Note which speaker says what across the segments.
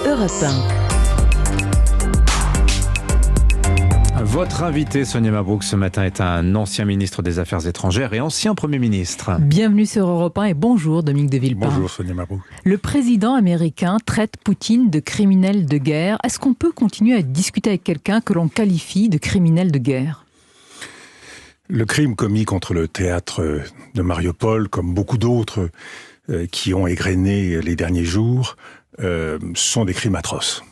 Speaker 1: Europe 1.
Speaker 2: Votre invité, Sonia Mabrouk, ce matin est un ancien ministre des Affaires étrangères et ancien Premier ministre.
Speaker 1: Bienvenue sur Europe 1 et bonjour Dominique de Villepin.
Speaker 3: Bonjour Sonia Mabrouk.
Speaker 1: Le président américain traite Poutine de criminel de guerre. Est-ce qu'on peut continuer à discuter avec quelqu'un que l'on qualifie de criminel de guerre ?
Speaker 3: Le crime commis contre le théâtre de Mariupol, comme beaucoup d'autres qui ont égrené les derniers jours, sont des crimes atroces.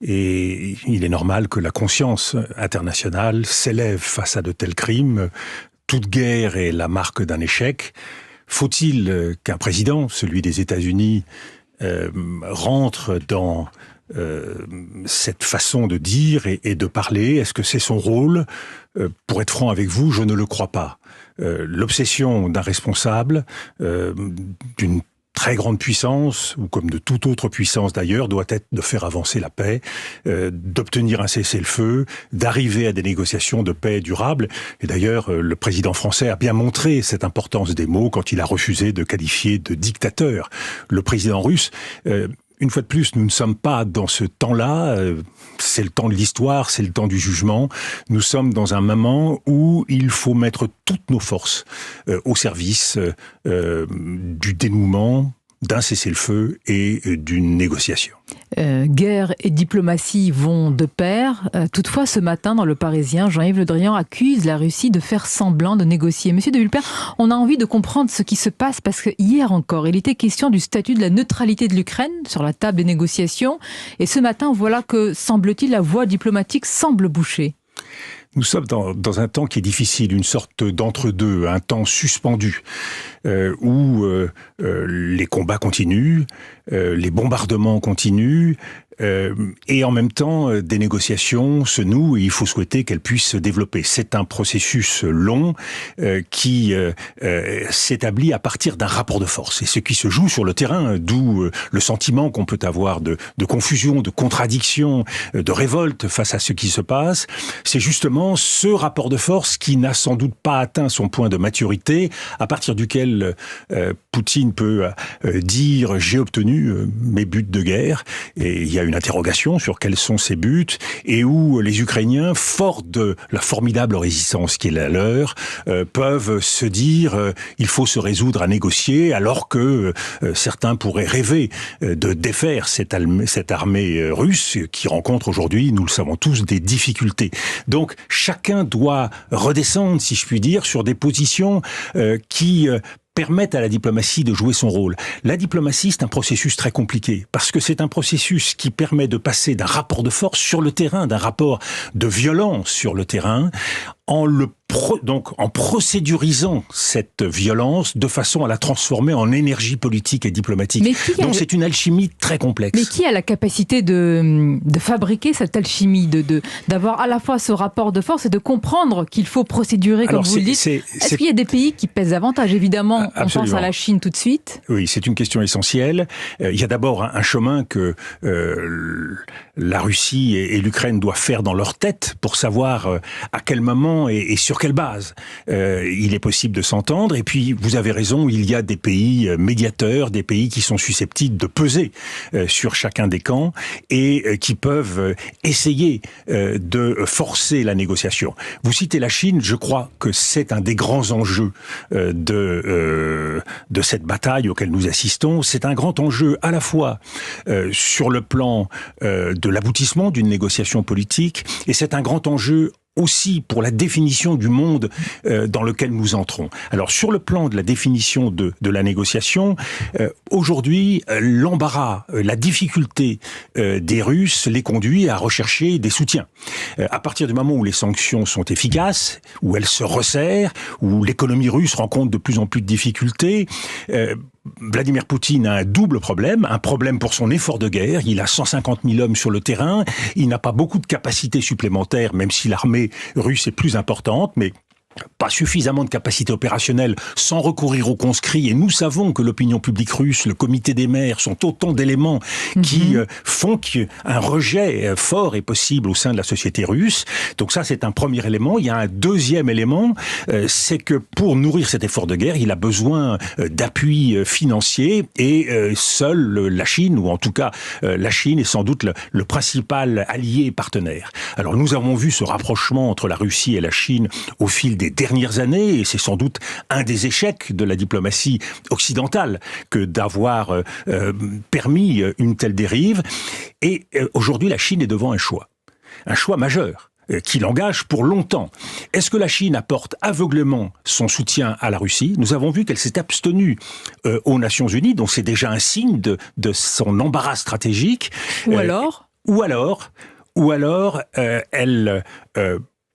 Speaker 3: Et il est normal que la conscience internationale s'élève face à de tels crimes. Toute guerre est la marque d'un échec. Faut-il qu'un président, celui des États-Unis, rentre dans cette façon de dire et de parler? Est-ce que c'est son rôle? Pour être franc avec vous, je ne le crois pas. L'obsession d'un responsable, d'une très grande puissance, ou comme de toute autre puissance d'ailleurs, doit être de faire avancer la paix, d'obtenir un cessez-le-feu, d'arriver à des négociations de paix durables. Et d'ailleurs, le président français a bien montré cette importance des mots quand il a refusé de qualifier de dictateur le président russe. Une fois de plus, nous ne sommes pas dans ce temps-là, c'est le temps de l'histoire, c'est le temps du jugement. Nous sommes dans un moment où il faut mettre toutes nos forces au service du dénouement, d'un cessez-le-feu et d'une négociation.
Speaker 1: Guerre et diplomatie vont de pair. Toutefois, ce matin, dans Le Parisien, Jean-Yves Le Drian accuse la Russie de faire semblant de négocier. Monsieur de Villepin, on a envie de comprendre ce qui se passe parce que hier encore, il était question du statut de la neutralité de l'Ukraine sur la table des négociations. Et ce matin, voilà que, semble-t-il, la voie diplomatique semble boucher.
Speaker 3: Nous sommes dans un temps qui est difficile, une sorte d'entre-deux, un temps suspendu, où les combats continuent, les bombardements continuent, et en même temps, des négociations se nouent et il faut souhaiter qu'elles puissent se développer. C'est un processus long qui s'établit à partir d'un rapport de force. Et ce qui se joue sur le terrain, d'où le sentiment qu'on peut avoir de confusion, de contradiction, de révolte face à ce qui se passe, c'est justement ce rapport de force qui n'a sans doute pas atteint son point de maturité, à partir duquel Poutine peut dire « j'ai obtenu mes buts de guerre ». Et il y a une interrogation sur quels sont ces buts et où les Ukrainiens, forts de la formidable résistance qui est la leur, peuvent se dire il faut se résoudre à négocier, alors que certains pourraient rêver de défaire cette armée russe qui rencontre aujourd'hui, nous le savons tous, des difficultés. Donc chacun doit redescendre, si je puis dire, sur des positions qui permettent à la diplomatie de jouer son rôle. La diplomatie, c'est un processus très compliqué, parce que c'est un processus qui permet de passer d'un rapport de force sur le terrain, d'un rapport de violence sur le terrain, en procédurisant cette violence de façon à la transformer en énergie politique et diplomatique. Donc c'est une alchimie très complexe.
Speaker 1: Mais qui a la capacité de fabriquer cette alchimie, d'avoir à la fois ce rapport de force et de comprendre qu'il faut procédurer, comme vous le dites? Est-ce qu'il y a des pays qui pèsent davantage? Évidemment,
Speaker 3: absolument.
Speaker 1: On pense à la Chine tout de suite.
Speaker 3: Oui, c'est une question essentielle. Il y a d'abord un chemin que la Russie et l'Ukraine doivent faire dans leur tête pour savoir à quel moment et sur quelle base il est possible de s'entendre. Et puis, vous avez raison, il y a des pays médiateurs, des pays qui sont susceptibles de peser sur chacun des camps et qui peuvent essayer de forcer la négociation. Vous citez la Chine, je crois que c'est un des grands enjeux de cette bataille auquel nous assistons. C'est un grand enjeu à la fois sur le plan de l'aboutissement d'une négociation politique et c'est un grand enjeu aussi pour la définition du monde dans lequel nous entrons. Alors sur le plan de la définition de la négociation, aujourd'hui l'embarras, la difficulté des Russes les conduit à rechercher des soutiens. À partir du moment où les sanctions sont efficaces, où elles se resserrent, où l'économie russe rencontre de plus en plus de difficultés, Vladimir Poutine a un double problème, un problème pour son effort de guerre, il a 150 000 hommes sur le terrain, il n'a pas beaucoup de capacités supplémentaires, même si l'armée russe est plus importante, mais pas suffisamment de capacité opérationnelle sans recourir aux conscrits. Et nous savons que l'opinion publique russe, le comité des maires sont autant d'éléments qui font qu'un rejet fort est possible au sein de la société russe. Donc ça, c'est un premier élément. Il y a un deuxième élément, c'est que pour nourrir cet effort de guerre, il a besoin d'appui financier et seule la Chine, ou en tout cas la Chine est sans doute le principal allié et partenaire. Alors nous avons vu ce rapprochement entre la Russie et la Chine au fil des dernières années, et c'est sans doute un des échecs de la diplomatie occidentale que d'avoir permis une telle dérive. Et aujourd'hui, la Chine est devant un choix majeur qui l'engage pour longtemps. Est-ce que la Chine apporte aveuglément son soutien à la Russie ? Nous avons vu qu'elle s'est abstenue aux Nations Unies, donc c'est déjà un signe de son embarras stratégique.
Speaker 1: Ou alors,
Speaker 3: elle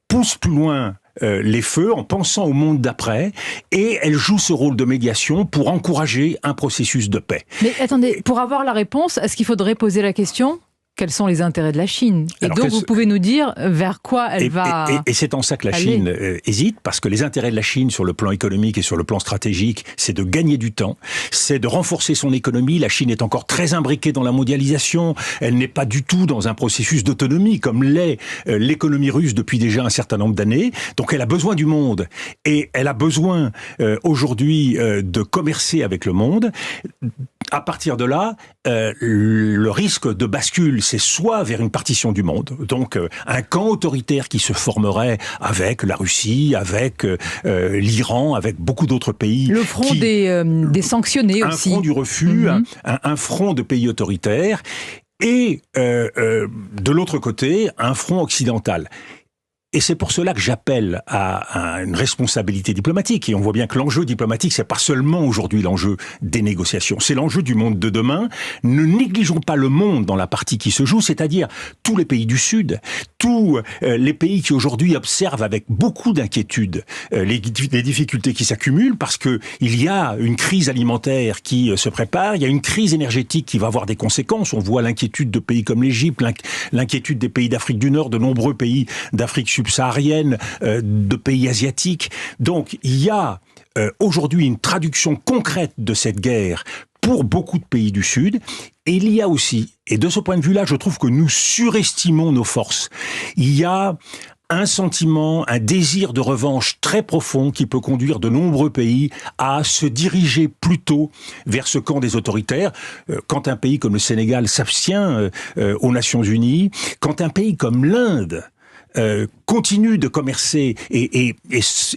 Speaker 3: pousse plus loin les feux en pensant au monde d'après, et elle joue ce rôle de médiation pour encourager un processus de paix.
Speaker 1: Mais attendez, pour avoir la réponse, est-ce qu'il faudrait poser la question ? Quels sont les intérêts de la Chine ? Et alors, donc, vous pouvez nous dire vers quoi elle va
Speaker 3: et c'est en ça que la Chine hésite, parce que les intérêts de la Chine sur le plan économique et sur le plan stratégique, c'est de gagner du temps, c'est de renforcer son économie. La Chine est encore très imbriquée dans la mondialisation, elle n'est pas du tout dans un processus d'autonomie, comme l'est l'économie russe depuis déjà un certain nombre d'années. Donc elle a besoin du monde, et elle a besoin aujourd'hui de commercer avec le monde. À partir de là, le risque de bascule, c'est soit vers une partition du monde, donc un camp autoritaire qui se formerait avec la Russie, avec l'Iran, avec beaucoup d'autres pays.
Speaker 1: Le front des sanctionnés aussi.
Speaker 3: Un front du refus, un front de pays autoritaires, et de l'autre côté, un front occidental. Et c'est pour cela que j'appelle à une responsabilité diplomatique. Et on voit bien que l'enjeu diplomatique, c'est pas seulement aujourd'hui l'enjeu des négociations, c'est l'enjeu du monde de demain. Ne négligeons pas le monde dans la partie qui se joue, c'est-à-dire tous les pays du Sud, tous les pays qui aujourd'hui observent avec beaucoup d'inquiétude les difficultés qui s'accumulent, parce que il y a une crise alimentaire qui se prépare, il y a une crise énergétique qui va avoir des conséquences. On voit l'inquiétude de pays comme l'Égypte, l'inquiétude des pays d'Afrique du Nord, de nombreux pays d'Afrique subsaharienne, de pays asiatiques. Donc il y a aujourd'hui une traduction concrète de cette guerre pour beaucoup de pays du Sud. Et il y a aussi, et de ce point de vue-là, je trouve que nous surestimons nos forces. Il y a un sentiment, un désir de revanche très profond qui peut conduire de nombreux pays à se diriger plutôt vers ce camp des autoritaires. Quand un pays comme le Sénégal s'abstient aux Nations Unies, quand un pays comme l'Inde continue de commercer et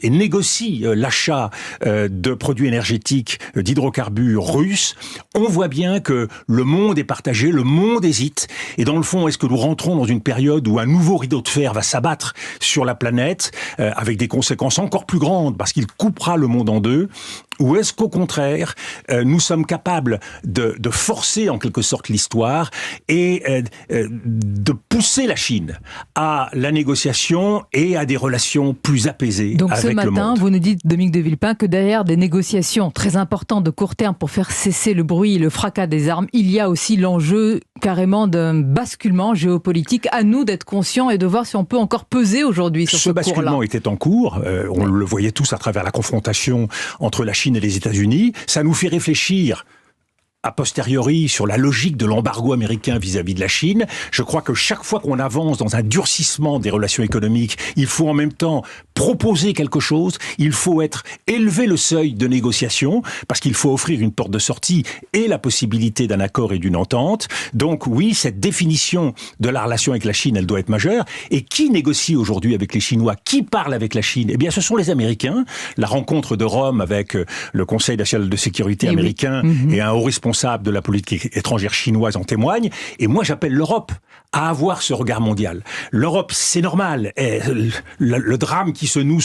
Speaker 3: négocie l'achat de produits énergétiques, d'hydrocarbures russes, on voit bien que le monde est partagé, le monde hésite. Et dans le fond, est-ce que nous rentrons dans une période où un nouveau rideau de fer va s'abattre sur la planète, avec des conséquences encore plus grandes, parce qu'il coupera le monde en deux? Ou est-ce qu'au contraire, nous sommes capables de forcer en quelque sorte l'histoire et de pousser la Chine à la négociation et à des relations plus apaisées avec le monde?
Speaker 1: Donc ce matin, vous nous dites, Dominique de Villepin, que derrière des négociations très importantes de court terme pour faire cesser le bruit et le fracas des armes, il y a aussi l'enjeu carrément d'un basculement géopolitique. À nous d'être conscients et de voir si on peut encore peser aujourd'hui sur ce cours-là.
Speaker 3: Ce basculement était en cours, on le voyait tous à travers la confrontation entre la Chine et les États-Unis. Ça nous fait réfléchir a posteriori sur la logique de l'embargo américain vis-à-vis de la Chine. Je crois que chaque fois qu'on avance dans un durcissement des relations économiques, il faut en même temps proposer quelque chose, il faut élever le seuil de négociation, parce qu'il faut offrir une porte de sortie et la possibilité d'un accord et d'une entente. Donc oui, cette définition de la relation avec la Chine, elle doit être majeure. Et qui négocie aujourd'hui avec les Chinois? Qui parle avec la Chine? Eh bien, ce sont les Américains. La rencontre de Rome avec le Conseil national de sécurité américain et un haut responsable de la politique étrangère chinoise en témoigne. Et moi, j'appelle l'Europe à avoir ce regard mondial. L'Europe, c'est normal. Le drame qui se noue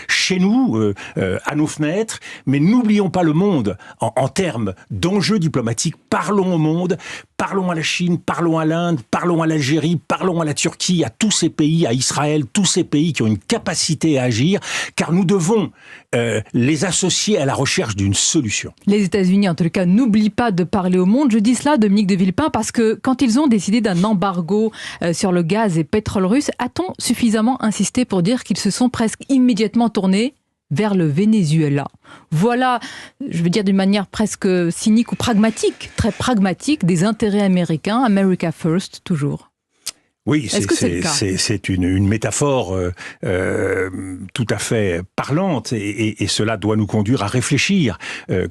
Speaker 3: chez nous, à nos fenêtres. Mais n'oublions pas le monde en termes d'enjeux diplomatiques. Parlons au monde, parlons à la Chine, parlons à l'Inde, parlons à l'Algérie, parlons à la Turquie, à tous ces pays, à Israël, tous ces pays qui ont une capacité à agir, car nous devons les associer à la recherche d'une solution.
Speaker 1: Les États-Unis, en tout cas, n'oublient pas de parler au monde. Je dis cela, Dominique de Villepin, parce que quand ils ont décidé d'un embargo sur le gaz et pétrole russe, a-t-on suffisamment insisté pour dire qu'ils se sont presque presque immédiatement tourner vers le Venezuela. Voilà, je veux dire d'une manière presque cynique ou pragmatique, très pragmatique, des intérêts américains, America First, toujours.
Speaker 3: Oui, c'est une métaphore tout à fait parlante et cela doit nous conduire à réfléchir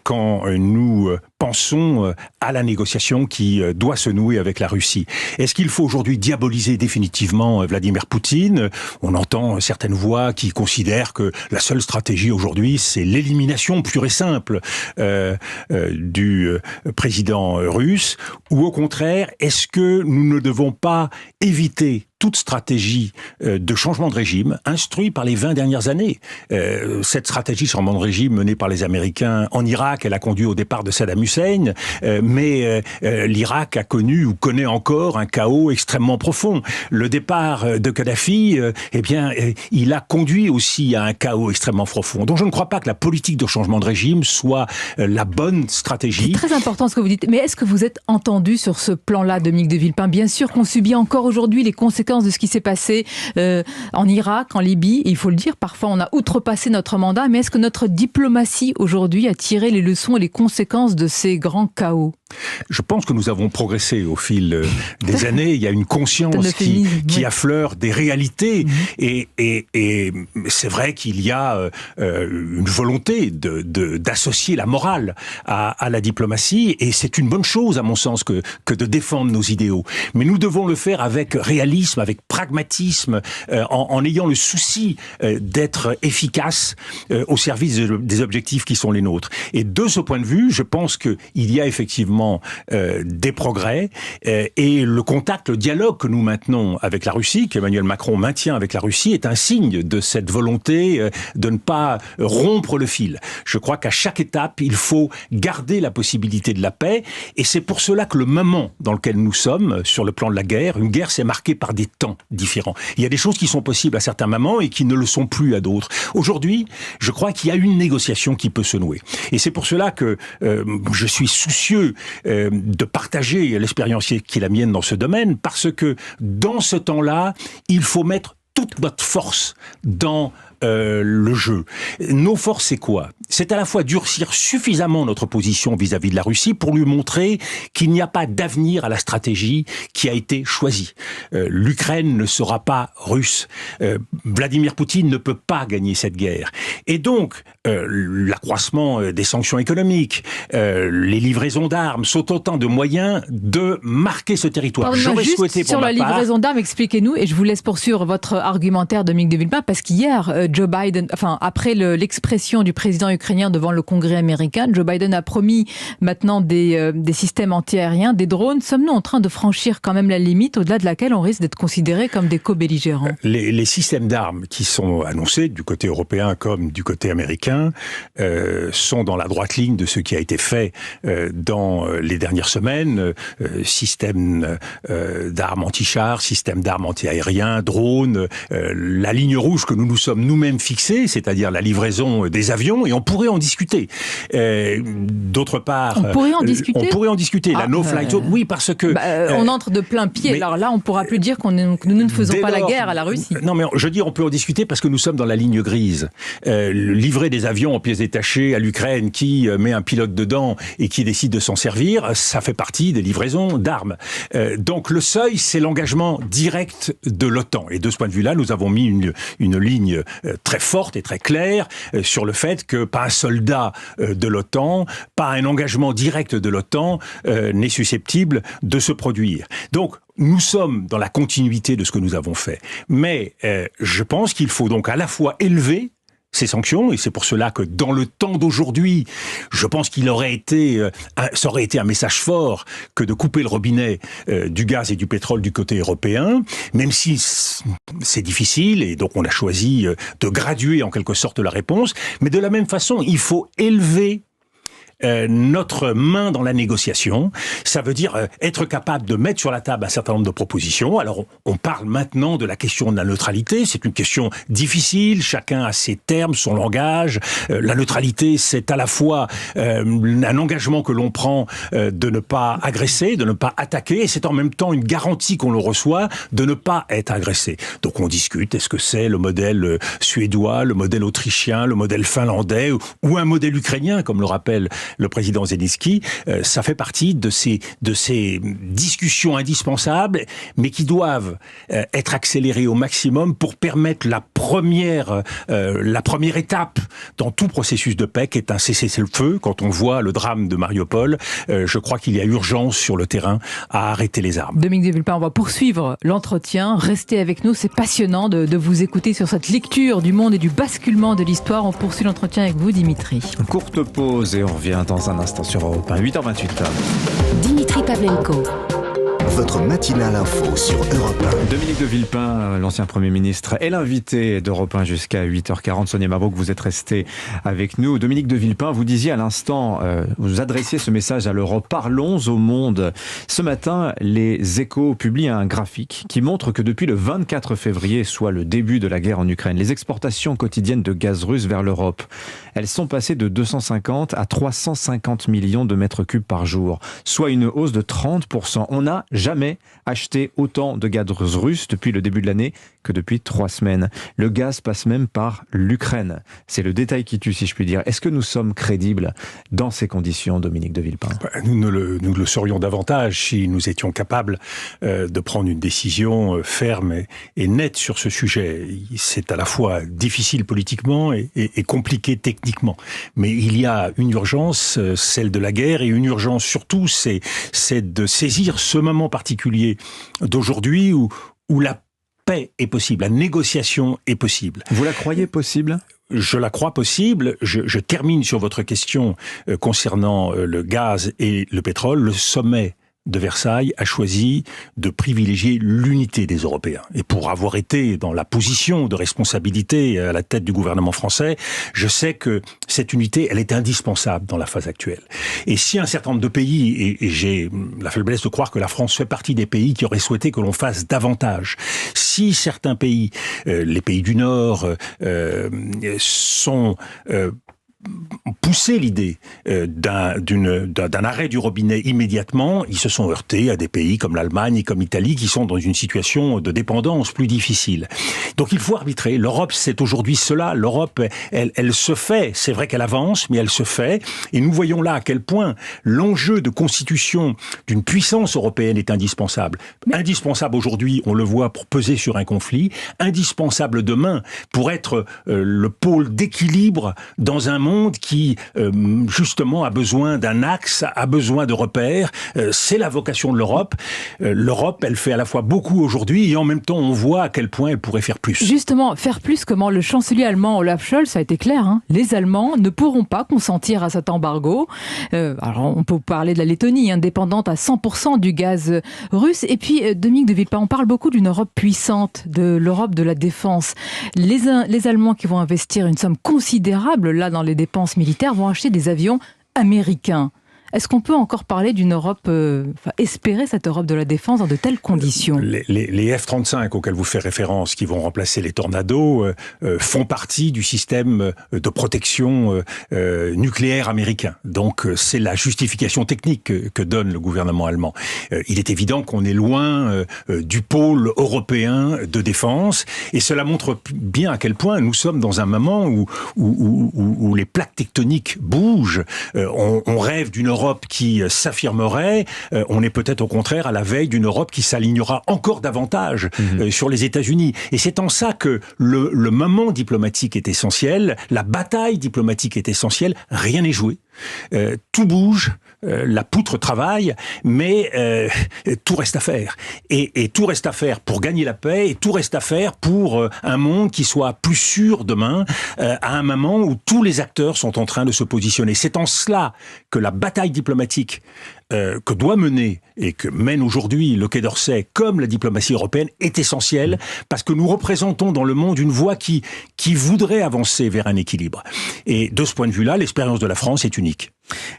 Speaker 3: quand nous pensons à la négociation qui doit se nouer avec la Russie. Est-ce qu'il faut aujourd'hui diaboliser définitivement Vladimir Poutine ? On entend certaines voix qui considèrent que la seule stratégie aujourd'hui, c'est l'élimination pure et simple du président russe, ou au contraire, est-ce que nous ne devons pas éviter toute stratégie de changement de régime instruite par les 20 dernières années. Cette stratégie de changement de régime menée par les Américains en Irak, elle a conduit au départ de Saddam Hussein, mais l'Irak a connu ou connaît encore un chaos extrêmement profond. Le départ de Kadhafi, il a conduit aussi à un chaos extrêmement profond. Donc je ne crois pas que la politique de changement de régime soit la bonne stratégie.
Speaker 1: C'est très important ce que vous dites, mais est-ce que vous êtes entendu sur ce plan-là, Dominique de Villepin ? Bien sûr qu'on subit encore aujourd'hui les conséquences de ce qui s'est passé en Irak, en Libye. Et il faut le dire, parfois on a outrepassé notre mandat, mais est-ce que notre diplomatie aujourd'hui a tiré les leçons et les conséquences de ces grands chaos ?
Speaker 3: Je pense que nous avons progressé au fil des années. Il y a une conscience qui affleure des réalités. Et c'est vrai qu'il y a une volonté d'associer la morale à la diplomatie. Et c'est une bonne chose, à mon sens, que de défendre nos idéaux. Mais nous devons le faire avec réalisme, avec pragmatisme, en ayant le souci d'être efficace au service des objectifs qui sont les nôtres. Et de ce point de vue, je pense qu'il y a effectivement des progrès et le contact, le dialogue que nous maintenons avec la Russie, qu'Emmanuel Macron maintient avec la Russie, est un signe de cette volonté de ne pas rompre le fil. Je crois qu'à chaque étape, il faut garder la possibilité de la paix et c'est pour cela que le moment dans lequel nous sommes, sur le plan de la guerre, une guerre c'est marqué par des temps différents. Il y a des choses qui sont possibles à certains moments et qui ne le sont plus à d'autres. Aujourd'hui, je crois qu'il y a une négociation qui peut se nouer. Et c'est pour cela que je suis soucieux de partager l'expérience qui est la mienne dans ce domaine, parce que dans ce temps-là, il faut mettre toute notre force dans le jeu. Nos forces, c'est quoi ? C'est à la fois durcir suffisamment notre position vis-à-vis de la Russie pour lui montrer qu'il n'y a pas d'avenir à la stratégie qui a été choisie. L'Ukraine ne sera pas russe. Vladimir Poutine ne peut pas gagner cette guerre. Et donc, l'accroissement des sanctions économiques, les livraisons d'armes sont autant de moyens de marquer ce territoire.
Speaker 1: J'aurais souhaité pour ma part... Sur la livraison d'armes, expliquez-nous, et je vous laisse poursuivre votre argumentaire, Dominique de Villepin, parce qu'hier, Joe Biden, après l'expression du président ukrainien devant le Congrès américain, Joe Biden a promis maintenant des systèmes antiaériens, des drones. Sommes-nous en train de franchir quand même la limite au-delà de laquelle on risque d'être considérés comme des co-belligérants ?
Speaker 3: Les systèmes d'armes qui sont annoncés du côté européen comme du côté américain sont dans la droite ligne de ce qui a été fait dans les dernières semaines. Système d'armes anti-chars, système d'armes anti-aériens, drones, la ligne rouge que nous nous sommes nous-mêmes fixée, c'est-à-dire la livraison des avions, et on pourrait en discuter. D'autre part...
Speaker 1: On pourrait en discuter ?
Speaker 3: On pourrait en discuter. La no-fly zone, oui, parce que...
Speaker 1: on entre de plein pied. Alors là, on ne pourra plus dire que nous ne faisons pas la guerre à la Russie.
Speaker 3: Non, mais je dis on peut en discuter parce que nous sommes dans la ligne grise. Livrer des avions en pièces détachées à l'Ukraine qui met un pilote dedans et qui décide de s'en servir, ça fait partie des livraisons d'armes. Donc le seuil, c'est l'engagement direct de l'OTAN. Et de ce point de vue-là, nous avons mis une ligne très forte et très claire sur le fait que pas un soldat de l'OTAN, pas un engagement direct de l'OTAN n'est susceptible de se produire. Donc, nous sommes dans la continuité de ce que nous avons fait. Mais je pense qu'il faut donc à la fois élever ces sanctions, et c'est pour cela que dans le temps d'aujourd'hui, je pense qu'il aurait été, ça aurait été un message fort que de couper le robinet du gaz et du pétrole du côté européen, même si c'est difficile, et donc on a choisi de graduer en quelque sorte la réponse, mais de la même façon, il faut élever notre main dans la négociation. Ça veut dire être capable de mettre sur la table un certain nombre de propositions. Alors, on parle maintenant de la question de la neutralité. C'est une question difficile. Chacun a ses termes, son langage. La neutralité, c'est à la fois un engagement que l'on prend de ne pas agresser, de ne pas attaquer, et c'est en même temps une garantie qu'on le reçoit de ne pas être agressé. Donc on discute, est-ce que c'est le modèle suédois, le modèle autrichien, le modèle finlandais ou un modèle ukrainien, comme le rappelle le président Zelensky. Ça fait partie de ces discussions indispensables, mais qui doivent être accélérées au maximum pour permettre la première étape dans tout processus de paix, qui est un cessez-le-feu. Quand on voit le drame de Mariupol, je crois qu'il y a urgence sur le terrain à arrêter les armes.
Speaker 1: Dominique de Villepin, on va poursuivre l'entretien. Restez avec nous, c'est passionnant de vous écouter sur cette lecture du monde et du basculement de l'histoire. On poursuit l'entretien avec vous, Dimitri.
Speaker 2: Courte pause et on revient dans un instant sur Europe 1, 8h28.
Speaker 4: Dimitri Pavlenko. Votre matinale info sur Europe 1.
Speaker 2: Dominique de Villepin, l'ancien Premier ministre, est l'invité d'Europe 1 jusqu'à 8h40. Sonia Mabrouk, vous êtes resté avec nous. Dominique de Villepin, vous disiez à l'instant, vous adressiez ce message à l'Europe. Parlons au monde. Ce matin, les Échos publient un graphique qui montre que depuis le 24 février, soit le début de la guerre en Ukraine, les exportations quotidiennes de gaz russe vers l'Europe, elles sont passées de 250 à 350 millions de mètres cubes par jour, soit une hausse de 30%. On n'a jamais acheté autant de gaz russe depuis le début de l'année que depuis 3 semaines. Le gaz passe même par l'Ukraine. C'est le détail qui tue, si je puis dire. Est-ce que nous sommes crédibles dans ces conditions, Dominique de Villepin ?
Speaker 3: Nous le serions davantage si nous étions capables de prendre une décision ferme et nette sur ce sujet. C'est à la fois difficile politiquement et compliqué techniquement. Mais il y a une urgence, celle de la guerre, et une urgence surtout, c'est de saisir ce moment particulier d'aujourd'hui où la paix est possible, la négociation est possible.
Speaker 2: Vous la croyez possible ?
Speaker 3: Je la crois possible. Je termine sur votre question concernant le gaz et le pétrole. Le sommet de Versailles a choisi de privilégier l'unité des Européens. Et pour avoir été dans la position de responsabilité à la tête du gouvernement français, je sais que cette unité, elle est indispensable dans la phase actuelle. Et si un certain nombre de pays, et j'ai la faiblesse de croire que la France fait partie des pays qui auraient souhaité que l'on fasse davantage, si certains pays, les pays du Nord, sont pousser l'idée d'un arrêt du robinet immédiatement, ils se sont heurtés à des pays comme l'Allemagne et comme l'Italie qui sont dans une situation de dépendance plus difficile. Donc il faut arbitrer. L'Europe, c'est aujourd'hui cela. L'Europe, elle se fait. C'est vrai qu'elle avance, mais elle se fait. Et nous voyons là à quel point l'enjeu de constitution d'une puissance européenne est indispensable. Indispensable aujourd'hui, on le voit, pour peser sur un conflit. Indispensable demain pour être le pôle d'équilibre dans un monde qui, justement, a besoin d'un axe, a besoin de repères. C'est la vocation de l'Europe. L'Europe, elle fait à la fois beaucoup aujourd'hui et en même temps, on voit à quel point elle pourrait faire plus.
Speaker 1: Justement, faire plus, comment le chancelier allemand Olaf Scholz, ça a été clair, hein, les Allemands ne pourront pas consentir à cet embargo. Alors, on peut parler de la Lettonie, hein, dépendante à 100% du gaz russe. Et puis, Dominique de Villepin, on parle beaucoup d'une Europe puissante, de l'Europe de la défense. Les Allemands qui vont investir une somme considérable, là, dans les dépenses militaires, vont acheter des avions américains. Est-ce qu'on peut encore parler d'une Europe, espérer cette Europe de la défense dans de telles conditions ?
Speaker 3: Les F-35 auxquels vous faites référence, qui vont remplacer les Tornado, font partie du système de protection nucléaire américain. Donc c'est la justification technique que donne le gouvernement allemand. Il est évident qu'on est loin du pôle européen de défense, et cela montre bien à quel point nous sommes dans un moment où les plaques tectoniques bougent. On rêve d'une Europe qui s'affirmerait, on est peut-être au contraire à la veille d'une Europe qui s'alignera encore davantage sur les États-Unis. Et c'est en ça que le moment diplomatique est essentiel, la bataille diplomatique est essentielle, rien n'est joué. Tout bouge, la poutre travaille, mais tout reste à faire. Et tout reste à faire pour gagner la paix, et tout reste à faire pour un monde qui soit plus sûr demain, à un moment où tous les acteurs sont en train de se positionner. C'est en cela que la bataille diplomatique que doit mener et que mène aujourd'hui le Quai d'Orsay comme la diplomatie européenne est essentielle, parce que nous représentons dans le monde une voie qui voudrait avancer vers un équilibre. Et de ce point de vue-là, l'expérience de la France est unique.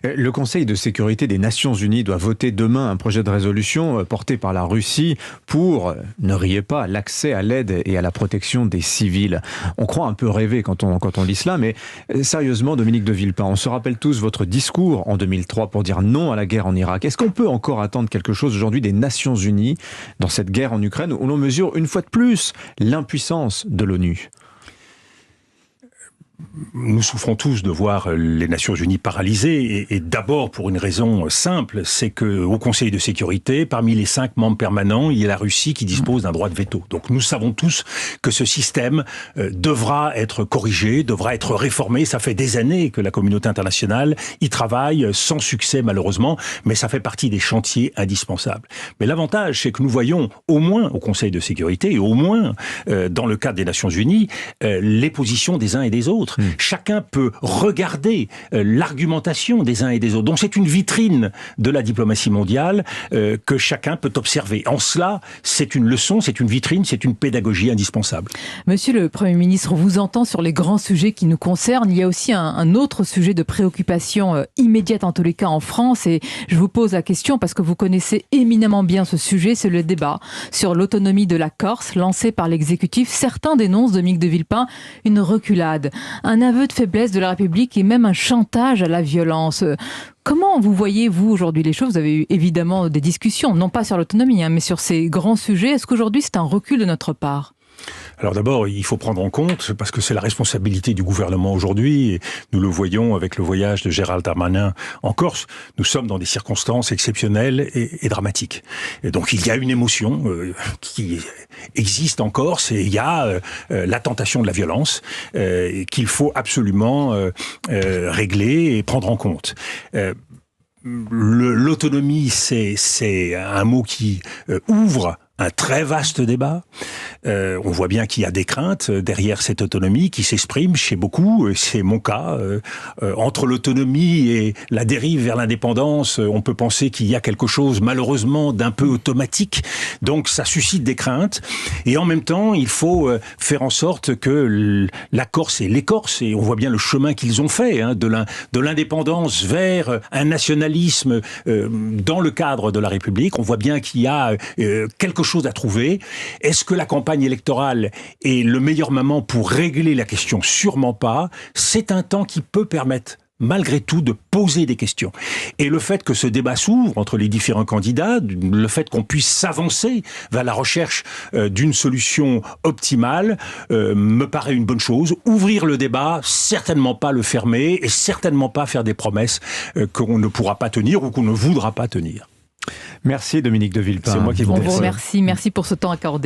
Speaker 2: Le Conseil de sécurité des Nations Unies doit voter demain un projet de résolution porté par la Russie pour, ne riez pas, l'accès à l'aide et à la protection des civils. On croit un peu rêver quand on lit cela, mais sérieusement, Dominique de Villepin, on se rappelle tous votre discours en 2003 pour dire non à la guerre en Irak. Est-ce qu'on peut encore attendre quelque chose aujourd'hui des Nations Unies dans cette guerre en Ukraine où l'on mesure une fois de plus l'impuissance de l'ONU ?
Speaker 3: Nous souffrons tous de voir les Nations Unies paralysées, et d'abord pour une raison simple, c'est que au Conseil de sécurité, parmi les 5 membres permanents, il y a la Russie qui dispose d'un droit de veto. Donc nous savons tous que ce système devra être corrigé, devra être réformé. Ça fait des années que la communauté internationale y travaille, sans succès malheureusement, mais ça fait partie des chantiers indispensables. Mais l'avantage, c'est que nous voyons au moins au Conseil de sécurité, et au moins dans le cadre des Nations Unies, les positions des uns et des autres. Chacun peut regarder l'argumentation des uns et des autres. Donc c'est une vitrine de la diplomatie mondiale que chacun peut observer. En cela, c'est une leçon, c'est une vitrine, c'est une pédagogie indispensable.
Speaker 1: Monsieur le Premier ministre, on vous entend sur les grands sujets qui nous concernent. Il y a aussi un autre sujet de préoccupation immédiate en tous les cas en France, et je vous pose la question parce que vous connaissez éminemment bien ce sujet, c'est le débat sur l'autonomie de la Corse lancé par l'exécutif. Certains dénoncent, Dominique de Villepin, une reculade, un aveu de faiblesse de la République et même un chantage à la violence. Comment vous voyez, vous, aujourd'hui les choses ? Vous avez eu évidemment des discussions, non pas sur l'autonomie, mais sur ces grands sujets. Est-ce qu'aujourd'hui c'est un recul de notre part ?
Speaker 3: Alors d'abord, il faut prendre en compte, parce que c'est la responsabilité du gouvernement aujourd'hui, et nous le voyons avec le voyage de Gérald Darmanin en Corse, nous sommes dans des circonstances exceptionnelles et dramatiques. Et donc il y a une émotion qui existe en Corse, et il y a la tentation de la violence qu'il faut absolument régler et prendre en compte. L'autonomie, c'est un mot qui ouvre un très vaste débat. On voit bien qu'il y a des craintes derrière cette autonomie qui s'expriment chez beaucoup. C'est mon cas. Entre l'autonomie et la dérive vers l'indépendance, on peut penser qu'il y a quelque chose, malheureusement, d'un peu automatique. Donc, ça suscite des craintes. Et en même temps, il faut faire en sorte que la Corse et les Corses, et on voit bien le chemin qu'ils ont fait, de l'indépendance vers un nationalisme dans le cadre de la République. On voit bien qu'il y a quelque chose à trouver. Est-ce que la campagne électorale est le meilleur moment pour régler la question ? Sûrement pas. C'est un temps qui peut permettre malgré tout de poser des questions. Et le fait que ce débat s'ouvre entre les différents candidats, le fait qu'on puisse s'avancer vers la recherche d'une solution optimale, me paraît une bonne chose. Ouvrir le débat, certainement pas le fermer, et certainement pas faire des promesses qu'on ne pourra pas tenir ou qu'on ne voudra pas tenir.
Speaker 2: Merci Dominique de Villepin.
Speaker 3: C'est moi qui vous remercie.
Speaker 1: Merci pour ce temps accordé.